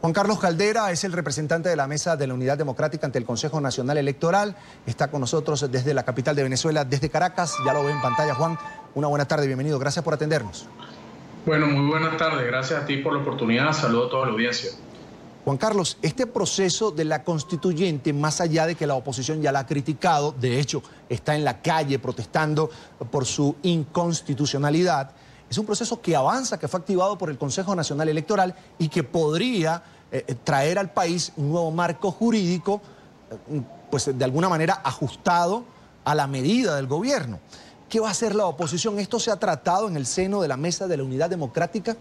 Juan Carlos Caldera es el representante de la Mesa de la Unidad Democrática ante el Consejo Nacional Electoral. Está con nosotros desde la capital de Venezuela, desde Caracas. Ya lo ve en pantalla, Juan. Una buena tarde, bienvenido. Gracias por atendernos. Bueno, muy buenas tardes. Gracias a ti por la oportunidad. Saludo a toda la audiencia. Juan Carlos, este proceso de la constituyente, más allá de que la oposición ya la ha criticado, de hecho está en la calle protestando por su inconstitucionalidad, es un proceso que avanza, que fue activado por el Consejo Nacional Electoral y que podría traer al país un nuevo marco jurídico, pues de alguna manera ajustado a la medida del gobierno. ¿Qué va a hacer la oposición? ¿Esto se ha tratado en el seno de la Mesa de la Unidad Democrática?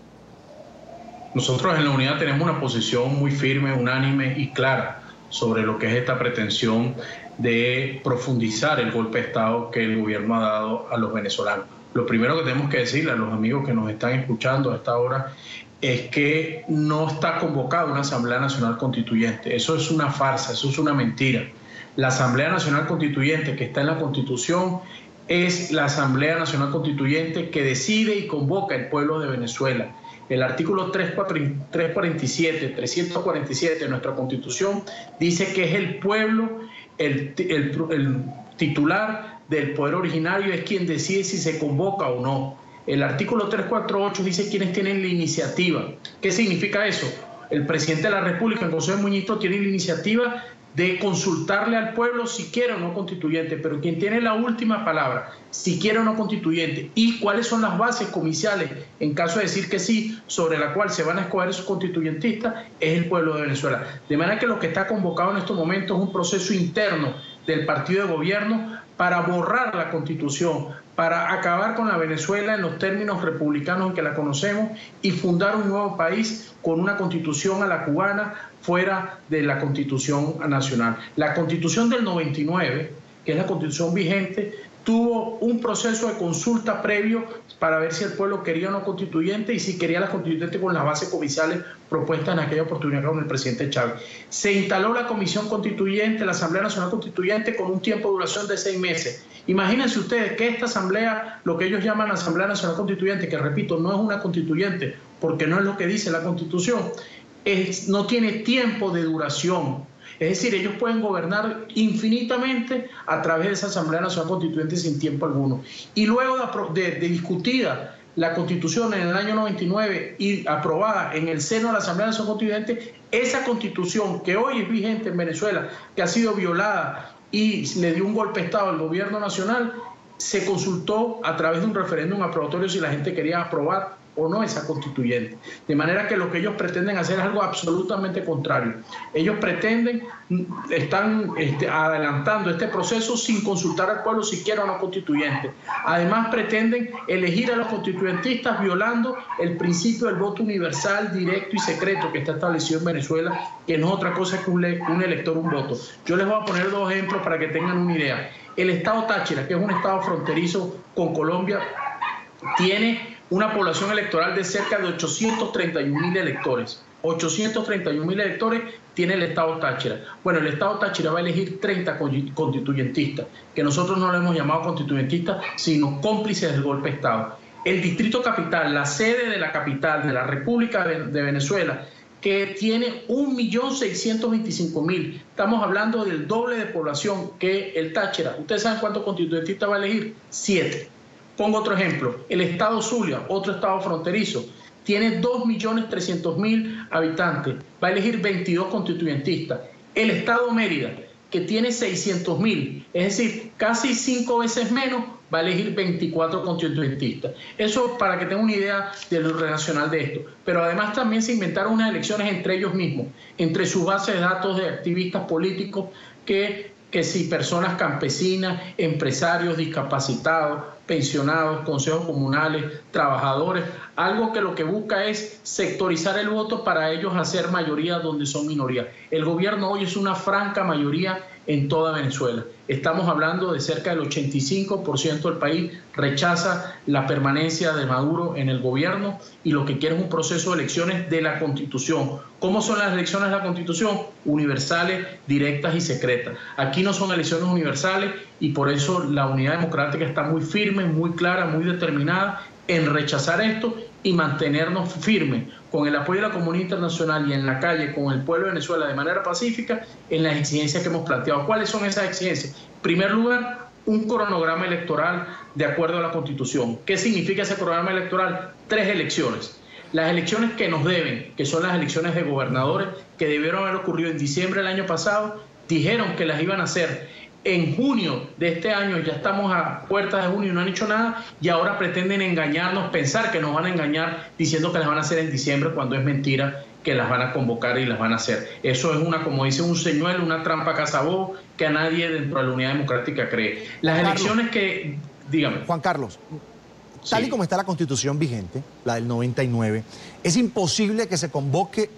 Nosotros en la Unidad tenemos una posición muy firme, unánime y clara sobre lo que es esta pretensión de profundizar el golpe de Estado que el gobierno ha dado a los venezolanos. Lo primero que tenemos que decirle a los amigos que nos están escuchando a esta hora es que no está convocada una Asamblea Nacional Constituyente. Eso es una farsa, eso es una mentira. La Asamblea Nacional Constituyente que está en la Constitución es la Asamblea Nacional Constituyente que decide y convoca el pueblo de Venezuela. El artículo 347 de nuestra Constitución dice que es el pueblo, el titular del poder originario es quien decide si se convoca o no. El artículo 348 dice quiénes tienen la iniciativa. ¿Qué significa eso? El presidente de la República, el Consejo de Ministros, tiene la iniciativa de consultarle al pueblo si quiere o no constituyente, pero quien tiene la última palabra, si quiere o no constituyente, y cuáles son las bases comerciales en caso de decir que sí, sobre la cual se van a escoger esos constituyentistas, es el pueblo de Venezuela. De manera que lo que está convocado en estos momentos es un proceso interno del partido de gobierno para borrar la Constitución, para acabar con la Venezuela en los términos republicanos en que la conocemos y fundar un nuevo país con una Constitución a la cubana fuera de la Constitución nacional. La Constitución del 99, que es la Constitución vigente, tuvo un proceso de consulta previo para ver si el pueblo quería o no constituyente y si quería las constituyentes con las bases comerciales propuestas en aquella oportunidad con el presidente Chávez. Se instaló la Comisión Constituyente, la Asamblea Nacional Constituyente, con un tiempo de duración de 6 meses. Imagínense ustedes que esta asamblea, lo que ellos llaman Asamblea Nacional Constituyente, que repito, no es una constituyente, porque no es lo que dice la Constitución, no tiene tiempo de duración. Es decir, ellos pueden gobernar infinitamente a través de esa Asamblea Nacional Constituyente sin tiempo alguno. Y luego de discutida la Constitución en el año 99 y aprobada en el seno de la Asamblea Nacional Constituyente, esa Constitución que hoy es vigente en Venezuela, que ha sido violada y le dio un golpe de Estado al gobierno nacional, se consultó a través de un referéndum aprobatorio si la gente quería aprobar o no esa constituyente. De manera que lo que ellos pretenden hacer es algo absolutamente contrario. Ellos están adelantando este proceso sin consultar al pueblo siquiera o no constituyente. Además pretenden elegir a los constituyentistas violando el principio del voto universal, directo y secreto que está establecido en Venezuela, que no es otra cosa que un elector, un voto. Yo les voy a poner 2 ejemplos para que tengan una idea. El estado Táchira, que es un estado fronterizo con Colombia, tiene una población electoral de cerca de 831.000 electores. 831.000 electores tiene el estado Táchira. Bueno, el estado Táchira va a elegir 30 constituyentistas, que nosotros no le hemos llamado constituyentistas, sino cómplices del golpe de Estado. El distrito capital, la sede de la capital de la República de Venezuela, que tiene 1.625.000. Estamos hablando del doble de población que el Táchira. ¿Ustedes saben cuántos constituyentistas va a elegir? 7. Pongo otro ejemplo, el estado Zulia, otro estado fronterizo, tiene 2.300.000 habitantes, va a elegir 22 constituyentistas. El estado Mérida, que tiene 600.000, es decir, casi 5 veces menos, va a elegir 24 constituyentistas. Eso para que tengan una idea de lo relacional de esto. Pero además también se inventaron unas elecciones entre ellos mismos, entre sus bases de datos de activistas políticos que si personas campesinas, empresarios, discapacitados, pensionados, consejos comunales, trabajadores, algo que lo que busca es sectorizar el voto para ellos hacer mayoría donde son minoría. El gobierno hoy es una franca mayoría en toda Venezuela. Estamos hablando de cerca del 85% del país rechaza la permanencia de Maduro en el gobierno y lo que quiere es un proceso de elecciones de la Constitución. ¿Cómo son las elecciones de la Constitución? Universales, directas y secretas. Aquí no son elecciones universales y por eso la Unidad Democrática está muy firme, muy clara, muy determinada en rechazar esto y mantenernos firmes con el apoyo de la comunidad internacional y en la calle con el pueblo de Venezuela de manera pacífica en las exigencias que hemos planteado. ¿Cuáles son esas exigencias? En primer lugar, un cronograma electoral de acuerdo a la Constitución. ¿Qué significa ese cronograma electoral? 3 elecciones. Las elecciones que nos deben, que son las elecciones de gobernadores, que debieron haber ocurrido en diciembre del año pasado, dijeron que las iban a hacer en junio de este año. Ya estamos a puertas de junio y no han hecho nada, y ahora pretenden engañarnos, pensar que nos van a engañar diciendo que las van a hacer en diciembre, cuando es mentira que las van a convocar y las van a hacer. Eso es una, como dice, un señuelo, una trampa cazabobo que a nadie dentro de la Unidad Democrática cree. Las elecciones que, dígame. Juan Carlos, tal y como está la Constitución vigente, la del 99, es imposible que se convoque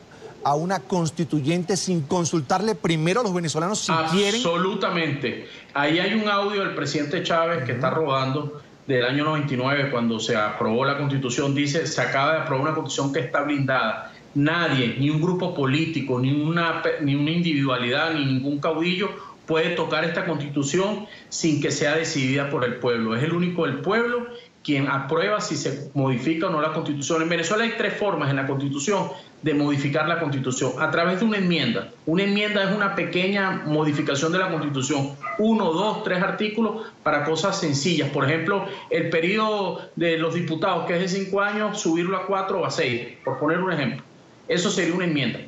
a una constituyente sin consultarle primero a los venezolanos si quieren. Absolutamente. Ahí hay un audio del presidente Chávez que está rodando del año 99, cuando se aprobó la Constitución. Dice: se acaba de aprobar una Constitución que está blindada. Nadie, ni un grupo político, ni una individualidad, ni ningún caudillo puede tocar esta Constitución sin que sea decidida por el pueblo. Es el único el pueblo quien aprueba si se modifica o no la Constitución. En Venezuela hay 3 formas en la Constitución de modificar la Constitución: a través de una enmienda. Una enmienda es una pequeña modificación de la Constitución, 1, 2, 3 artículos para cosas sencillas. Por ejemplo, el periodo de los diputados, que es de 5 años, subirlo a 4 o a 6, por poner un ejemplo. Eso sería una enmienda.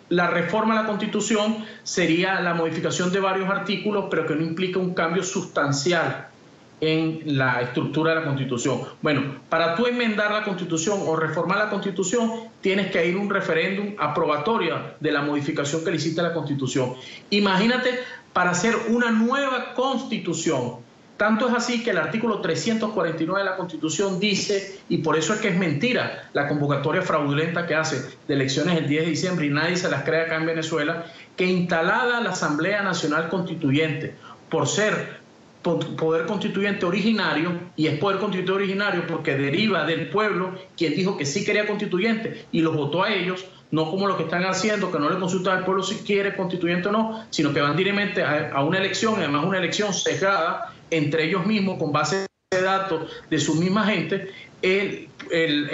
La reforma a la Constitución sería la modificación de varios artículos, pero que no implica un cambio sustancial en la estructura de la Constitución. Bueno, para tú enmendar la Constitución o reformar la Constitución, tienes que ir a un referéndum aprobatorio de la modificación que le hiciste a la Constitución. Imagínate, para hacer una nueva Constitución. Tanto es así que el artículo 349 de la Constitución dice, y por eso es que es mentira la convocatoria fraudulenta que hace de elecciones el 10 de diciembre, y nadie se las cree acá en Venezuela, que instalada la Asamblea Nacional Constituyente, por ser poder constituyente originario, y es poder constituyente originario porque deriva del pueblo, quien dijo que sí quería constituyente y los votó a ellos, no como lo que están haciendo, que no le consultan al pueblo si quiere constituyente o no, sino que van directamente a una elección, además una elección sesgada entre ellos mismos, con base de datos de su misma gente. El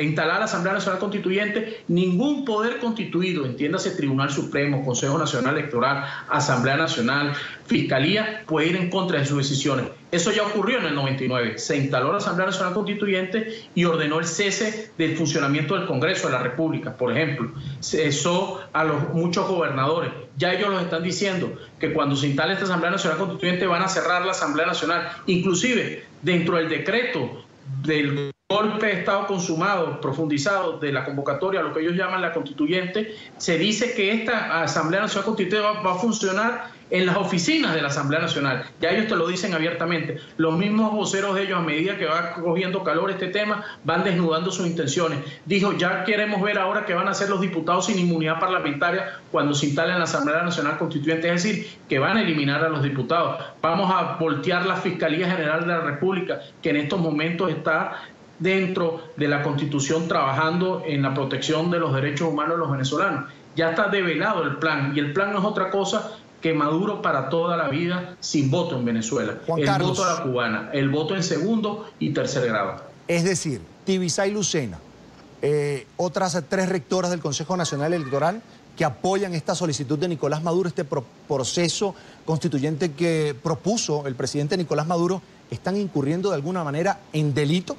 instalar la Asamblea Nacional Constituyente, ningún poder constituido, entiéndase Tribunal Supremo, Consejo Nacional Electoral, Asamblea Nacional, Fiscalía, puede ir en contra de sus decisiones. Eso ya ocurrió en el 99. Se instaló la Asamblea Nacional Constituyente y ordenó el cese del funcionamiento del Congreso de la República, por ejemplo. Cesó a muchos gobernadores. Ya ellos los están diciendo que cuando se instale esta Asamblea Nacional Constituyente van a cerrar la Asamblea Nacional. Inclusive, dentro del decreto del golpe de Estado consumado, profundizado de la convocatoria, lo que ellos llaman la constituyente, se dice que esta Asamblea Nacional Constituyente va a funcionar en las oficinas de la Asamblea Nacional. Ya ellos te lo dicen abiertamente. Los mismos voceros de ellos, a medida que va cogiendo calor este tema, van desnudando sus intenciones. Dijo: ya queremos ver ahora qué van a hacer los diputados sin inmunidad parlamentaria cuando se instale en la Asamblea Nacional Constituyente, es decir, que van a eliminar a los diputados. Vamos a voltear la Fiscalía General de la República, que en estos momentos está dentro de la Constitución trabajando en la protección de los derechos humanos de los venezolanos. Ya está develado el plan, y el plan no es otra cosa que Maduro para toda la vida sin voto en Venezuela. El voto a la cubana, el voto en segundo y tercer grado. Es decir, Tibisay Lucena, otras 3 rectoras del Consejo Nacional Electoral que apoyan esta solicitud de Nicolás Maduro, este proceso constituyente que propuso el presidente Nicolás Maduro, ¿están incurriendo de alguna manera en delito?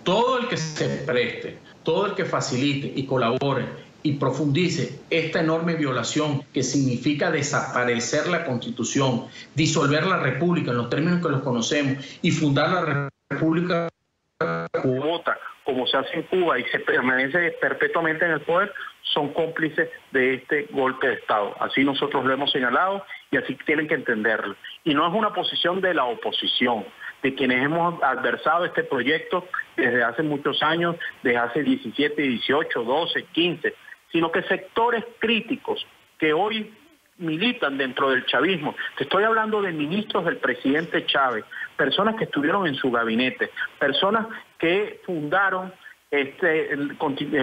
Todo el que se preste, todo el que facilite y colabore y profundice esta enorme violación que significa desaparecer la Constitución, disolver la República en los términos que los conocemos y fundar la República cubana, como se hace en Cuba y se permanece perpetuamente en el poder, son cómplices de este golpe de Estado. Así nosotros lo hemos señalado y así tienen que entenderlo. Y no es una posición de la oposición, de quienes hemos adversado este proyecto desde hace muchos años, desde hace 17, 18, 12, 15, sino que sectores críticos que hoy militan dentro del chavismo. Te estoy hablando de ministros del presidente Chávez, personas que estuvieron en su gabinete, personas que fundaron el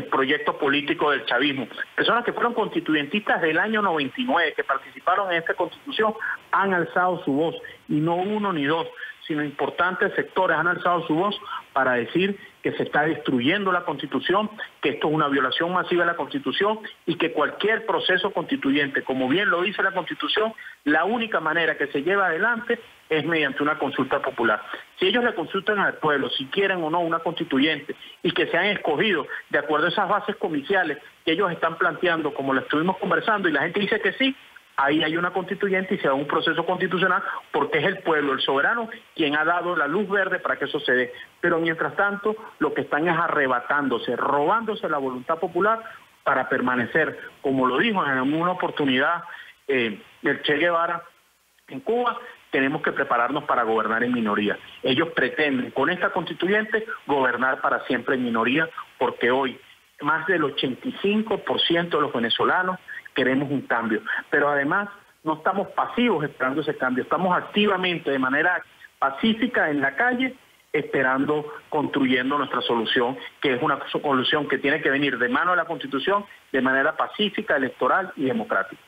proyecto político del chavismo, personas que fueron constituyentistas del año 99, que participaron en esta constitución, han alzado su voz, y no uno ni dos, sino importantes sectores han alzado su voz para decir que se está destruyendo la Constitución, que esto es una violación masiva de la Constitución y que cualquier proceso constituyente, como bien lo dice la Constitución, la única manera que se lleva adelante es mediante una consulta popular. Si ellos le consultan al pueblo, si quieren o no una constituyente y que se han escogido de acuerdo a esas bases comiciales que ellos están planteando, como lo estuvimos conversando, y la gente dice que sí, ahí hay una constituyente y se da un proceso constitucional porque es el pueblo, el soberano, quien ha dado la luz verde para que eso se dé. Pero mientras tanto, lo que están es arrebatándose, robándose la voluntad popular para permanecer, como lo dijo en una oportunidad el Che Guevara en Cuba, tenemos que prepararnos para gobernar en minoría. Ellos pretenden con esta constituyente gobernar para siempre en minoría, porque hoy más del 85% de los venezolanos queremos un cambio. Pero además no estamos pasivos esperando ese cambio, estamos activamente, de manera pacífica en la calle, esperando, construyendo nuestra solución, que es una solución que tiene que venir de mano de la Constitución, de manera pacífica, electoral y democrática.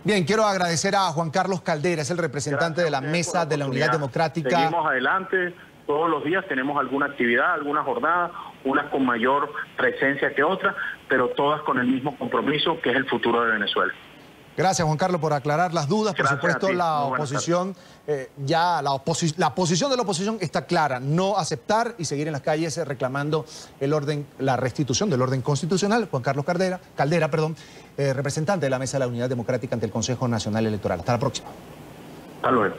Bien, quiero agradecer a Juan Carlos Caldera, es el representante de la Mesa de la Unidad Democrática. Seguimos adelante, todos los días tenemos alguna actividad, alguna jornada, unas con mayor presencia que otras, pero todas con el mismo compromiso que es el futuro de Venezuela. Gracias, Juan Carlos, por aclarar las dudas. Por supuesto, la oposición, la posición de la oposición está clara, no aceptar y seguir en las calles reclamando el orden, la restitución del orden constitucional. Juan Carlos Caldera, representante de la Mesa de la Unidad Democrática ante el Consejo Nacional Electoral. Hasta la próxima. Hasta luego.